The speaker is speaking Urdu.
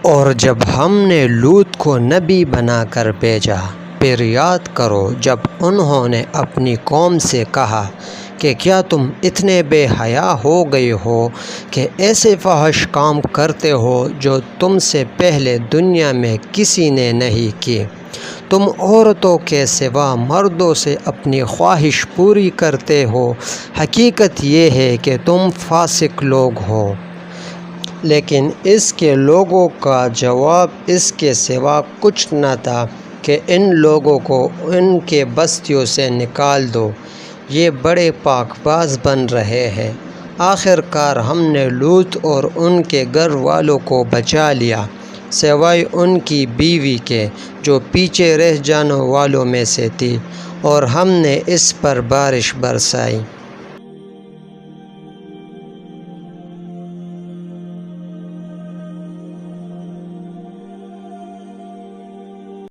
اور جب ہم نے لوط کو نبی بنا کر بھیجا، پھر یاد کرو جب انہوں نے اپنی قوم سے کہا کہ کیا تم اتنے بے حیا ہو گئے ہو کہ ایسے فحش کام کرتے ہو جو تم سے پہلے دنیا میں کسی نے نہیں کی؟ تم عورتوں کے سوا مردوں سے اپنی خواہش پوری کرتے ہو، حقیقت یہ ہے کہ تم فاسق لوگ ہو۔ لیکن اس کے لوگوں کا جواب اس کے سوا کچھ نہ تھا کہ ان لوگوں کو ان کے بستیوں سے نکال دو، یہ بڑے پاک باز بن رہے ہیں۔ آخر کار ہم نے لوط اور ان کے گھر والوں کو بچا لیا، سوائے ان کی بیوی کے جو پیچھے رہ جانے والوں میں سے تھی، اور ہم نے اس پر بارش برسائی۔